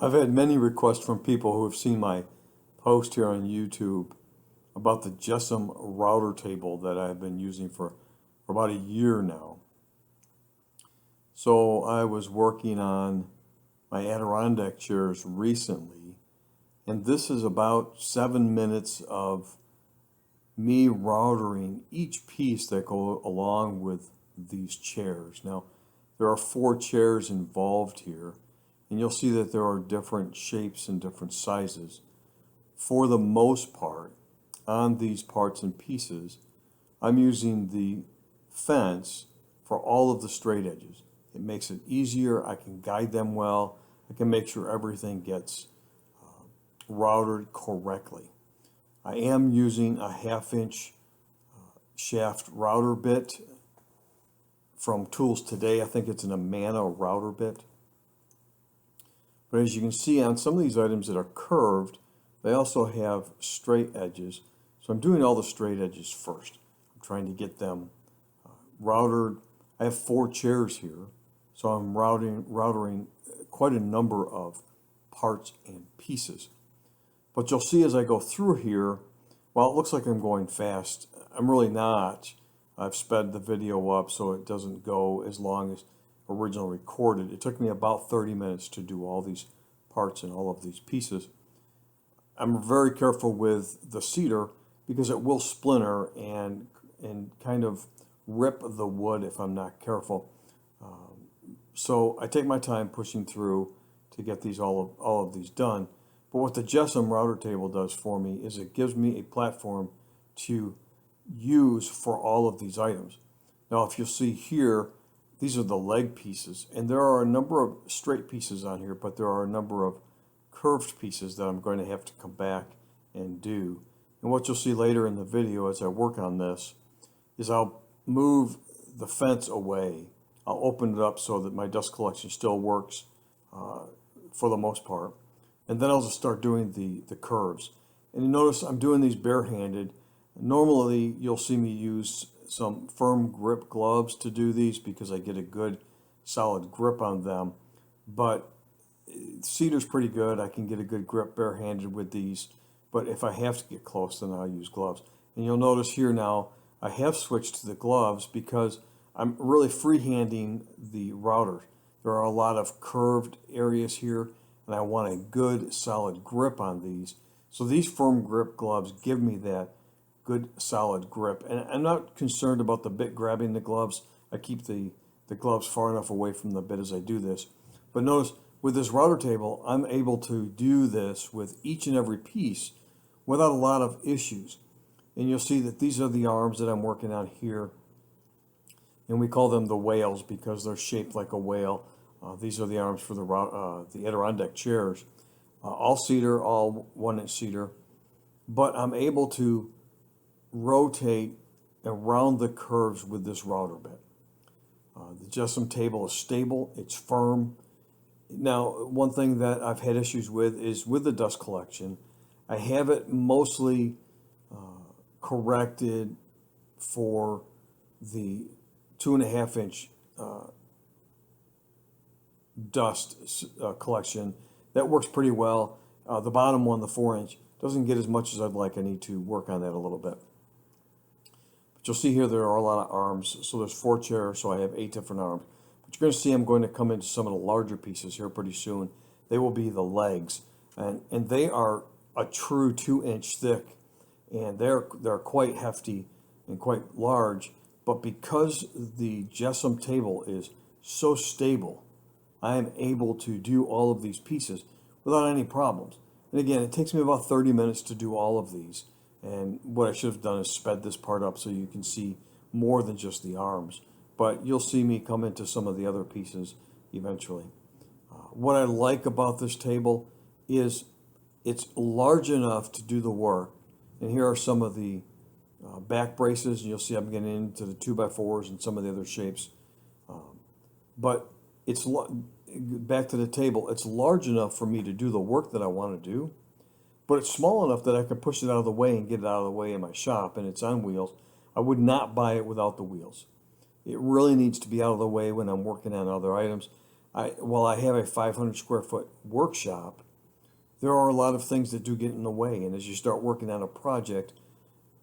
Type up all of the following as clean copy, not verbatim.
I've had many requests from people who have seen my post here on YouTube about the JessEm router table that I've been using for about a year now. So I was working on my Adirondack chairs recently, and this is about 7 minutes of me routering each piece that go along with these chairs. Now, there are 4 chairs involved here, and you'll see that there are different shapes and different sizes. For the most part, on these parts and pieces, I'm using the fence for all of the straight edges. It makes it easier. I can guide them well. I can make sure everything gets routed correctly. I am using a 1/2 inch shaft router bit from Tools Today. I think it's an Amana router bit. But as you can see on some of these items that are curved, they also have straight edges. So I'm doing all the straight edges first. I'm trying to get them routed. I have 4 chairs here, so I'm routering quite a number of parts and pieces. But you'll see as I go through here, while it looks like I'm going fast, I'm really not. I've sped the video up so it doesn't go as long as originally recorded. It took me about 30 minutes to do all these parts and all of these pieces. I'm very careful with the cedar because it will splinter and kind of rip the wood if I'm not careful. So I take my time pushing through to get these all of these done. But what the JessEm router table does for me is it gives me a platform to use for all of these items. Now, if you'll see here, these are the leg pieces, and there are a number of straight pieces on here, but there are a number of curved pieces that I'm going to have to come back and do. And what you'll see later in the video as I work on this is I'll move the fence away. I'll open it up so that my dust collection still works for the most part. And then I'll just start doing the curves. And you notice I'm doing these barehanded. Normally you'll see me use some FirmGrip gloves to do these because I get a good solid grip on them. But cedar's pretty good. I can get a good grip barehanded with these. But if I have to get close, then I'll use gloves. And you'll notice here now I have switched to the gloves because I'm really freehanding the router. There are a lot of curved areas here, and I want a good solid grip on these. So these FirmGrip gloves give me that good solid grip. And I'm not concerned about the bit grabbing the gloves. I keep the gloves far enough away from the bit as I do this. But notice with this router table, I'm able to do this with each and every piece without a lot of issues. And you'll see that these are the arms that I'm working on here. And we call them the whales because they're shaped like a whale. These are the arms for the Adirondack chairs. All cedar, all 1-inch cedar. But I'm able to rotate around the curves with this router bit. The JessEm table is stable, it's firm. Now, one thing that I've had issues with is with the dust collection. I have it mostly corrected for the 2.5-inch dust collection. That works pretty well. The bottom one, the 4-inch, doesn't get as much as I'd like. I need to work on that a little bit. But you'll see here there are a lot of arms. So there's 4 chairs, so I have 8 different arms. But you're going to see I'm going to come into some of the larger pieces here pretty soon. They will be the legs. And they are a true 2-inch thick. And they're quite hefty and quite large. But because the JessEm table is so stable, I am able to do all of these pieces without any problems. And again, it takes me about 30 minutes to do all of these. And what I should have done is sped this part up so you can see more than just the arms. But you'll see me come into some of the other pieces eventually. What I like about this table is it's large enough to do the work. And here are some of the back braces. And you'll see I'm getting into the 2x4s and some of the other shapes. But it's back to the table. It's large enough for me to do the work that I want to do. But it's small enough that I can push it out of the way and get it out of the way in my shop, and it's on wheels. I would not buy it without the wheels. It really needs to be out of the way when I'm working on other items. while I have a 500 square foot workshop, there are a lot of things that do get in the way. And as you start working on a project,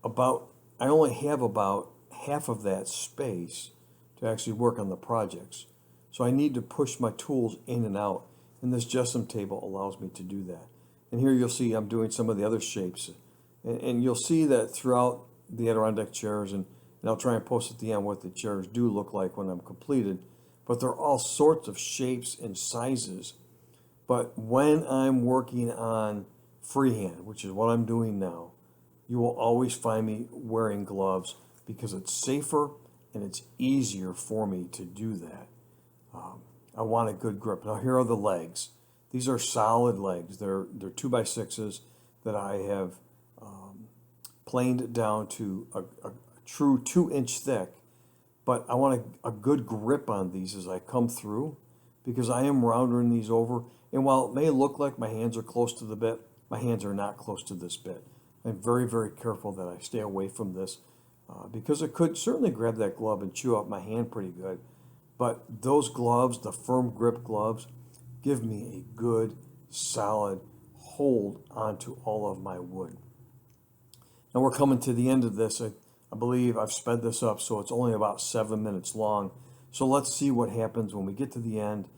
I only have about half of that space to actually work on the projects. So I need to push my tools in and out. And this JessEm table allows me to do that. And here you'll see I'm doing some of the other shapes. And you'll see that throughout the Adirondack chairs, and I'll try and post at the end what the chairs do look like when I'm completed. But they're all sorts of shapes and sizes. But when I'm working on freehand, which is what I'm doing now, you will always find me wearing gloves because it's safer and it's easier for me to do that. I want a good grip. Now here are the legs. These are solid legs. They're 2x6s that I have planed down to a true 2-inch thick. But I want a good grip on these as I come through because I am rounding these over. And while it may look like my hands are close to the bit, my hands are not close to this bit. I'm very, very careful that I stay away from this because it could certainly grab that glove and chew up my hand pretty good. But those gloves, the FirmGrip gloves, give me a good, solid hold onto all of my wood. Now we're coming to the end of this. I believe I've sped this up, so it's only about 7 minutes long. So let's see what happens when we get to the end.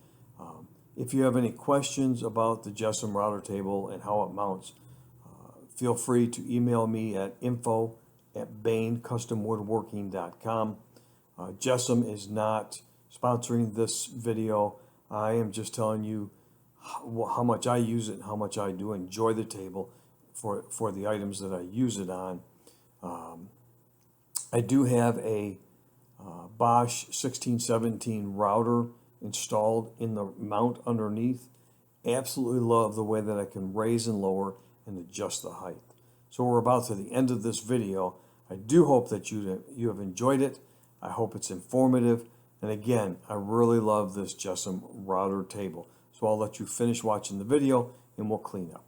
If you have any questions about the JessEm router table and how it mounts, feel free to email me at info@bainecustomwoodworking.com. JessEm is not sponsoring this video. I am just telling you how much I use it and how much I do enjoy the table for the items that I use it on. I do have a Bosch 1617 router installed in the mount underneath. Absolutely love the way that I can raise and lower and adjust the height. So we're about to the end of this video. I do hope that you have enjoyed it. I hope it's informative. And again, I really love this JessEm router table. So I'll let you finish watching the video and we'll clean up.